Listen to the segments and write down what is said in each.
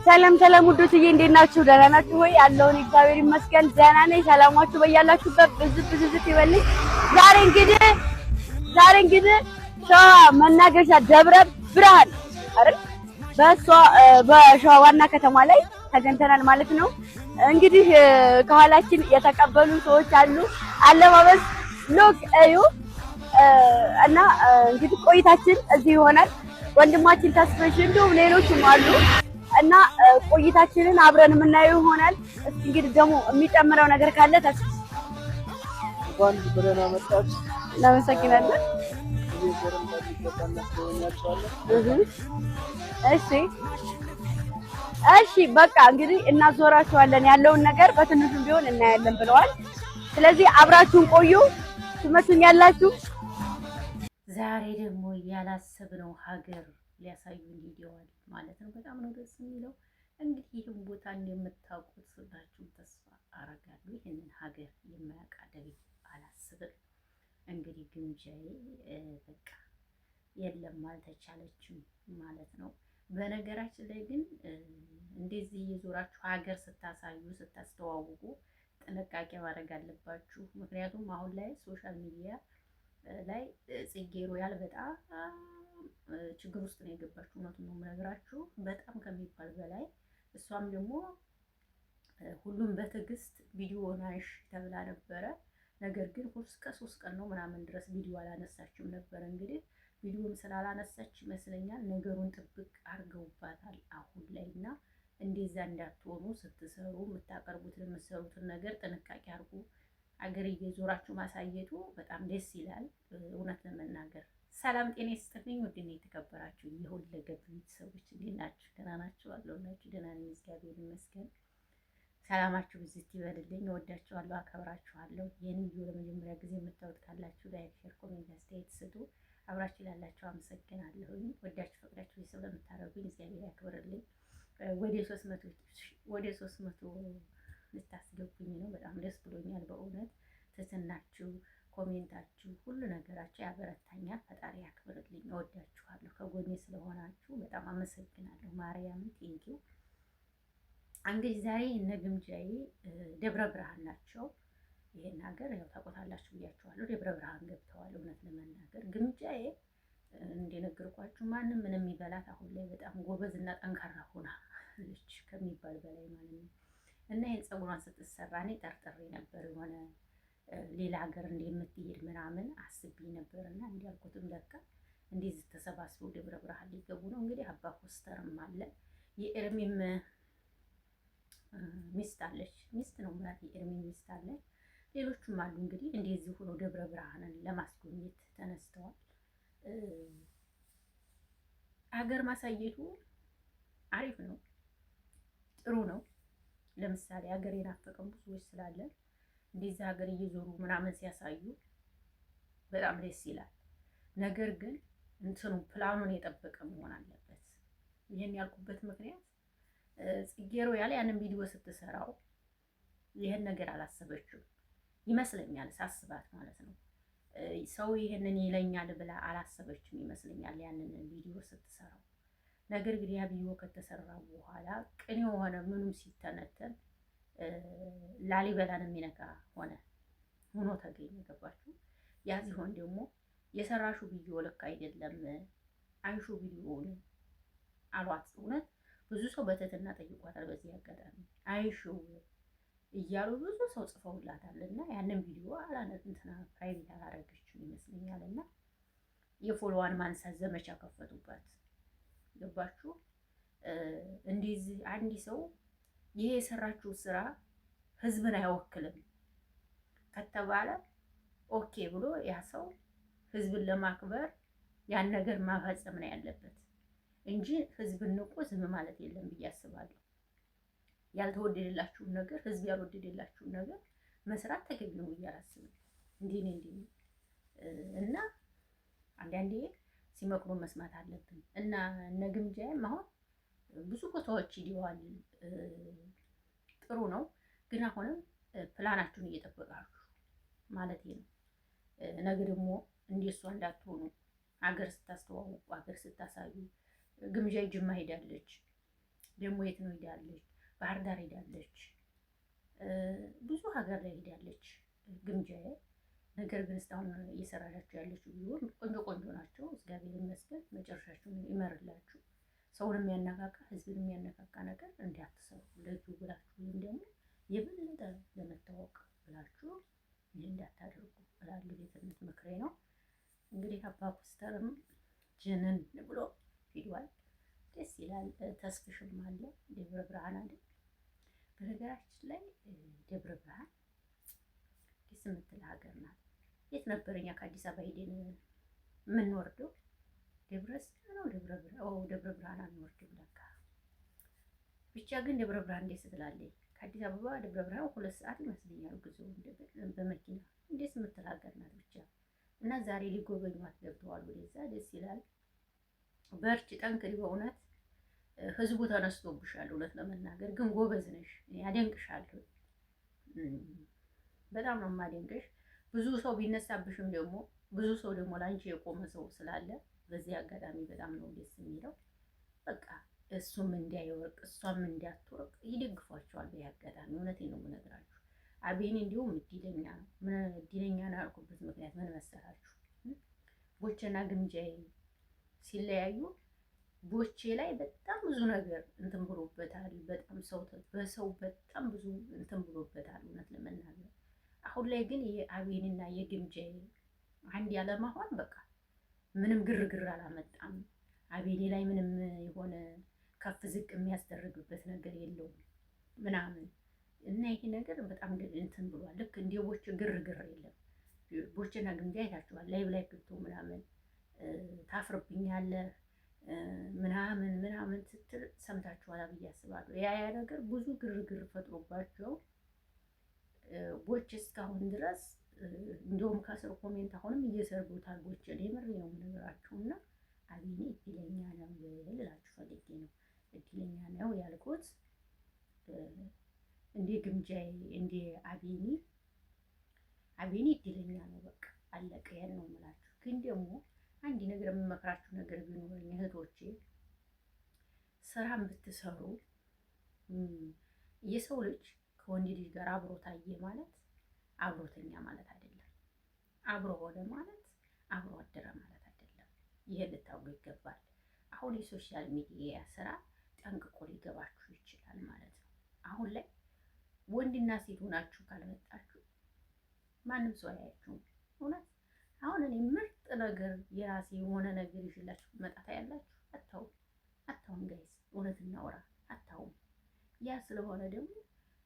ሰላም ሰላም ውዶችዬ እንዴት ናችሁ? ደህና ናችሁ ወይ? ያለውን እግዚአብሔር ይመስገን ደህና ነኝ። ሰላማችሁ በያላችሁበት ብዝት ይበልኝ። ዛሬ እንግዲህ ሸዋ መናገሻ ደብረ ብርሃን አይደል? በሸዋ ዋና ከተማ ላይ ተገኝተናል ማለት ነው። እንግዲህ ከኋላችን የተቀበሉ ሰዎች አሉ። አለባበስ ሎክ እዩ እና እንግዲህ ቆይታችን እዚህ ይሆናል። ወንድማችን ተስፈሽ እንዲሁም ሌሎችም አሉ እና ቆይታችንን አብረን የምናየው ይሆናል። እስኪ እንግዲህ ደግሞ የሚጨምረው ነገር ካለ ተስፋ እንኳን ብለና መጣች። እናመሰግናለን። እሺ በቃ እንግዲህ እናዞራችኋለን ያለውን ነገር በትንሹም ቢሆን እናያለን ብለዋል። ስለዚህ አብራችሁን ቆዩ። ትመቹኛላችሁ። ዛሬ ደግሞ ያላሰብነው ሀገር ሊያሳዩን ሄደዋል ማለት ነው። በጣም ነው ደስ የሚለው። እንግዲህ ይህን ቦታ እንደምታውቁት ሁላችሁም ተስፋ አረጋለሁ። ይህንን ሀገር የማያውቅ አደግ አላስብም። እንግዲህ ግምጃዬ በቃ የለም አልተቻለችም ማለት ነው። በነገራችን ላይ ግን እንደዚህ እየዞራችሁ ሀገር ስታሳዩ ስታስተዋውቁ ጥንቃቄ ማድረግ አለባችሁ። ምክንያቱም አሁን ላይ ሶሻል ሚዲያ ላይ ጽጌ ሮያል በጣም ችግር ውስጥ ነው የገባችሁ። እውነቱን ነው የምነግራችሁ፣ በጣም ከሚባል በላይ። እሷም ደግሞ ሁሉም በትዕግስት ቪዲዮ ናሽ ተብላ ነበረ። ነገር ግን እስከ 3 ቀን ነው ምናምን ድረስ ቪዲዮ አላነሳችም ነበር። እንግዲህ ቪዲዮም ስላላነሳች ይመስለኛል ነገሩን ጥብቅ አድርገውባታል አሁን ላይ። እና እንደዛ እንዳትሆኑ ስትሰሩ የምታቀርቡትን የምትሰሩትን ነገር ጥንቃቄ አድርጉ። አገር እየዞራችሁ ማሳየቱ በጣም ደስ ይላል። እውነት ለመናገር ሰላም ጤና ይስጥልኝ። ውድና የተከበራችሁ የሁለገብ ቤተሰቦች እንዴት ናችሁ? ደህና ናችሁ? አለሁላችሁ። ደህና ነኝ እግዚአብሔር ይመስገን። ሰላማችሁ ብዝት ይበልልኝ። እወዳችኋለሁ፣ አከብራችኋለሁ። ይህን ቪዲዮ ለመጀመሪያ ጊዜ የምታዩት ካላችሁ ላይክ፣ ሼር፣ ኮሜንት አስተያየት ስጡ። አብራችሁ ላላችሁ አመሰግናለሁኝ። ወዳችሁ ፈቅዳችሁ ቤተሰብ ለምታደርጉኝ እግዚአብሔር ያክብርልኝ። ወደ 300 ልታስገቡኝ ነው። በጣም ደስ ብሎኛል በእውነት ትትናችሁ፣ ኮሜንታችሁ፣ ሁሉ ነገራችሁ ያበረታኛል። ፈጣሪ ያክብርልኝ። እወዳችኋለሁ። ከጎኔ ስለሆናችሁ በጣም አመሰግናለሁ። ማርያም ቴንኪው። እንግዲህ ዛሬ እነ ግምጃዬ ደብረ ብርሃን ናቸው። ይሄን ሀገር ያው ታውቁታላችሁ ብያችኋለሁ። ደብረ ብርሃን ገብተዋል። እውነት ለመናገር ግምጃዬ እንደነገርኳችሁ ማንም ምንም የሚበላት አሁን ላይ በጣም ጎበዝ እና ጠንካራ ሆና ልጅ ከሚባል በላይ ማለት ነው። እና ይሄን ፀጉሯን ስትሰራ እኔ ጠርጥሬ ነበር የሆነ ሌላ ሀገር እንደምትሄድ ምናምን አስቤ ነበር። እና እንዲያልኩትም ለካ እንደዚህ ተሰባስበው ደብረ ብርሃን ሊገቡ ነው። እንግዲህ አባ ኮስተርም አለ፣ የኤርሚም ሚስት አለች፣ ሚስት ነው ማለት የኤርሚ ሚስት አለች፣ ሌሎቹም አሉ። እንግዲህ እንደዚህ ሆኖ ደብረ ብርሃንን ለማስጎብኘት ተነስተዋል። ሀገር ማሳየቱ አሪፍ ነው፣ ጥሩ ነው። ለምሳሌ ሀገር የናፈቀን ብዙዎች ስላለን እንደዚህ ሀገር እየዞሩ ምናምን ሲያሳዩ በጣም ደስ ይላል። ነገር ግን እንትኑ ፕላኑን የጠበቀ መሆን አለበት። ይህን ያልኩበት ምክንያት ጽጌ ሮያል ያንን ቪዲዮ ስትሰራው ይህን ነገር አላሰበችም ይመስለኛል፣ ሳስባት ማለት ነው። ሰው ይህንን ይለኛል ብላ አላሰበችም ይመስለኛል ያንን ቪዲዮ ስትሰራው። ነገር ግን ያ ቪዲዮ ከተሰራ በኋላ ቅን የሆነ ምኑም ሲተነተን ላሊበላን የሚነካ ሆኖ ተገኘ። ገባችሁ? ያ ሲሆን ደግሞ የሰራሹ ቪዲዮ ልክ አይደለም፣ አንሹ ቪዲዮውን አሏት። እውነት ብዙ ሰው በትህትና ጠይቋታል። በዚህ አጋጣሚ አይሹ እያሉ ብዙ ሰው ጽፈውላታል። እና ያንን ቪዲዮ እንትና ፕራይቬት አላረገችም ይመስለኛል። እና የፎሎዋን ማንሳት ዘመቻ ከፈቱባት። ገባችሁ? እንደዚህ አንድ ሰው ይሄ የሰራችው ስራ ህዝብን አይወክልም ከተባለ ኦኬ ብሎ ያ ሰው ህዝብን ለማክበር ያን ነገር ማፈጸም ነው ያለበት እንጂ ህዝብን ንቆ ዝም ማለት የለም ብዬ አስባለሁ። ያልተወደደላችሁን ነገር፣ ህዝብ ያልወደደላችሁን ነገር መስራት ተገቢ ነው ብዬ አላስብም። እንዲህ እና አንዳንዴ ሲመክሩ መስማት አለብን። እና እነ ግምጃዬም አሁን ብዙ ቦታዎች ይዲዋል፣ ጥሩ ነው። ግን አሁንም ፕላናችሁን እየጠበቃችሁ ማለት ነው። ነገ ደግሞ እንደሷ እንዳትሆኑ ሀገር ስታስተዋውቁ ሀገር ስታሳዩ ግምጃ ጅማ ሄዳለች። ደግሞ የት ነው ሄዳለች? ባህር ዳር ሄዳለች፣ ብዙ ሀገር ላይ ሄዳለች ግምጃዬ። ነገር ግን እስካሁን እየሰራሻቸው ያለችው ቢሆን ቆንጆ ቆንጆ ናቸው። እግዚአብሔር ይመስገን። መጨረሻችሁን ይመርላችሁ። ሰውን የሚያነቃቃ ህዝብን የሚያነቃቃ ነገር እንዳትሰሩ ለጊዜው ብላችሁ ወይም ደግሞ የበለጠ ለመታወቅ ብላችሁ ይህ እንዳታደርጉ እላለሁ። ቤትነት ምክሬ ነው። እንግዲህ አባ ኮስተርም ጅንን ብሎ ሂዷል። ደስ ይላል። ተስፍሽም አለ ደብረ ብርሃን አለ። በነገራችን ላይ ደብረ ብርሃን ደስ የምትል ሀገር ናት። የት ነበር እኛ ከአዲስ አበባ ሄደን የምንወርደው? ደብረ ብርሃን አንወርድም ለካ። ብቻ ግን ደብረ ብርሃን ደስ ትላለች። ከአዲስ አበባ ደብረ ብርሃን 2 ሰዓት ይመስለኛል ጉዞ በመኪና። ደስ የምትል ሀገር ናት ብቻ። እና ዛሬ ሊጎበኟት ገብተዋል ወደዛ። ደስ ይላል። በርቺ፣ ጠንክሪ። በእውነት ህዝቡ ተነስቶብሻል። እውነት ለመናገር ግን ጎበዝ ነሽ። አደንቅሻለሁ። በጣም ነው የማደንቅሽ። ብዙ ሰው ቢነሳብሽም ደግሞ ብዙ ሰው ደግሞ ላንቺ የቆመ ሰው ስላለ በዚህ አጋጣሚ በጣም ነው ደስ የሚለው። በቃ እሱም እንዳይወርቅ እሷም እንዳትወርቅ ይደግፏቸዋል። በዚህ አጋጣሚ እውነቴን ነው የምነግራችሁ። አቤኔ እንዲሁም እድለኛ ነው። እድለኛ ነው ያልኩበት ምክንያት ምን መሰላችሁ? ቦቼና ግምጃዬ ሲለያዩ ቦቼ ላይ በጣም ብዙ ነገር እንትን ብሎበታል። በጣም በሰው በጣም ብዙ እንትን ብሎበታል እውነት ለመናገር። አሁን ላይ ግን የአቤንና የግምጃዬ አንድ ያለመሆን በቃ ምንም ግርግር አላመጣም። አቤኔ ላይ ምንም የሆነ ከፍ ዝቅ የሚያስደርግበት ነገር የለውም ምናምን እና ይሄ ነገር በጣም እንትን ብሏል። ልክ እንደ ቦቼ ግርግር የለም። ቦቼና ግምጃ አይታችኋል። ላይ ገብቶ ምናምን ታፍርብኛለህ ምናምን ስትል ሰምታችኋል ብዬ አስባለሁ። ያ ነገር ብዙ ግርግር ፈጥሮባቸው ቦቼ እስካሁን ድረስ እንደውም ከስር ኮሜንት አሁንም እየሰርጉታል ቦቼን። የምሬ ነው የምነግራችሁ። እና አቤኔ እድለኛ ነው ልላችሁ ፈልጌ ነው። እድለኛ ነው ያልኩት እንደ ግምጃዬ እንደ አቤኔ እድለኛ ነው። በቃ አለቀ። ያን ነው የምላችሁ። ግን ደግሞ አንድ ነገር የምመክራችሁ ነገር ቢኖረኝ እህቶቼ፣ ስራም ብትሰሩ የሰው ልጅ ከወንድ ልጅ ጋር አብሮ ታየ ማለት አብሮተኛ ማለት አይደለም። አብሮ ሆነ ማለት አብሮ አደረ ማለት አይደለም። ይሄን ልታውቁ ይገባል። አሁን የሶሻል ሚዲያ ስራ ጠንቅቆ ሊገባችሁ ይችላል ማለት ነው። አሁን ላይ ወንድና ሴት ሆናችሁ ካልመጣችሁ ማንም ሰው አያችሁም። እውነት አሁን እኔ ምርጥ ነገር የራሴ የሆነ ነገር ይዤላችሁ መጣታ ያላችሁ አታውም ጋይስ፣ እውነት እናውራ አታውም። ያ ስለሆነ ደግሞ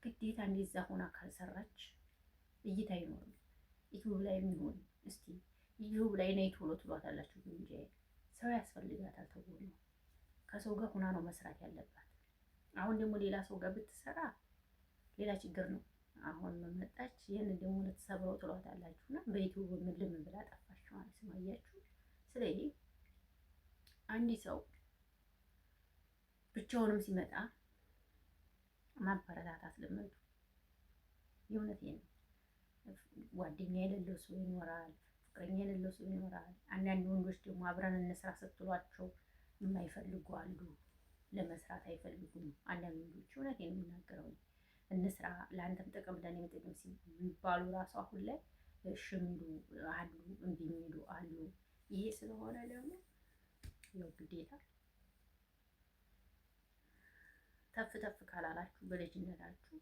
ግዴታ እንደዛ ሆና ካልሰራች እይታ አይኖርም። ዩቲዩብ ላይ የሚሆን እስቲ ዩቲዩብ ላይ ነይ ቶሎ ትሏታላችሁ። ግምጃዬ ሰው ያስፈልጋታል ተብሎ ነው ከሰው ጋር ሆና ነው መስራት ያለባት። አሁን ደግሞ ሌላ ሰው ጋር ብትሰራ ሌላ ችግር ነው። አሁን መጣች ይሄንን ደግሞ ለተሰብረው ትሏታላችሁ እና በዩቲዩብ ምንም ብላ ጠፋች ማለት ነው። አያችሁ። ስለዚህ አንዲ ሰው ብቻውንም ሲመጣ ማበረታታት ልመዱ። የእውነቴን ነው። ጓደኛ የሌለው ሰው ይኖራል፣ ፍቅረኛ የሌለው ሰው ይኖራል። አንዳንድ ወንዶች ደግሞ አብረን እንስራ ስትሏቸው የማይፈልጉ አሉ፣ ለመስራት አይፈልጉም። አንዳንድ ወንዶች እውነቴን ነው የምናገረው፣ እንስራ ለአንተም ጥቅም ለእኔም ጥቅም ሲባሉ ራሱ አሁን ላይ እሺ የሚሉ አሉ፣ እምቢ የሚሉ አሉ። ይሄ ስለሆነ ደግሞ ያው ግዴታ ተፍ ካላላችሁ በልጅነታችሁ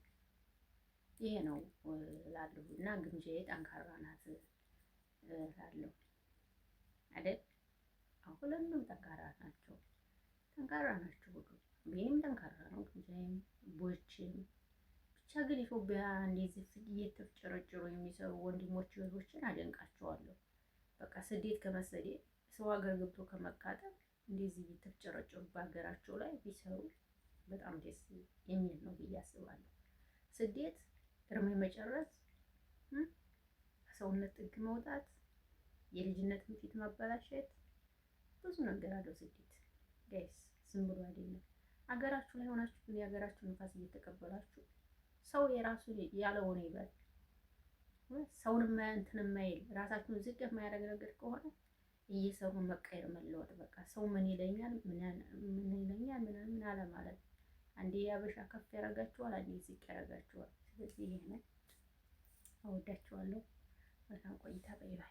ይሄ ነው እላለሁ። እና ግምጃዬ ጠንካራ ናት እላለሁ አይደል? ሁሉም ጠንካራ ናቸው ሁሉ። ቤኔም ጠንካራ ነው፣ ግምጃዬም ቦቼም። ብቻ ግን ኢትዮጵያ እንደዚህ እየተፍጨረጨሩ የሚሰሩ ወንድሞች እህቶችን አደንቃቸዋለሁ። በቃ ስደት ከመሰደድ ሰው ሀገር ገብቶ ከመቃጠል እንደዚህ እየተፍጨረጨሩ በሀገራቸው ላይ ቢሰሩ በጣም ደስ የሚል ነው ብዬ አስባለሁ። ስደት እርሜ መጨረስ፣ ከሰውነት ጥግ መውጣት፣ የልጅነትን ፊት ማበላሸት፣ ብዙ ነገር አለው ስደት ጋይስ። ዝም ብሎ አይደለም። አገራችሁ ላይ ሆናችሁ ግን የሀገራችሁ ንፋስ እየተቀበላችሁ ሰው የራሱ ያለውን ይበል። ሰውን እንትን የማይል ራሳችሁን ዝቅ የማያደርግ ነገር ከሆነ እየሰሩ መቀየር መለወጥ። በቃ ሰው ምን ይለኛል ምናምን አለ ማለት አንዴ ያበሻ ከፍ ያደርጋችኋል፣ አንዴ ዝቅ ያደርጋችኋል። ስለዚህ ይሄ ነው። እወዳችኋለሁ። መልካም ቆይታ። ባይ ባይ።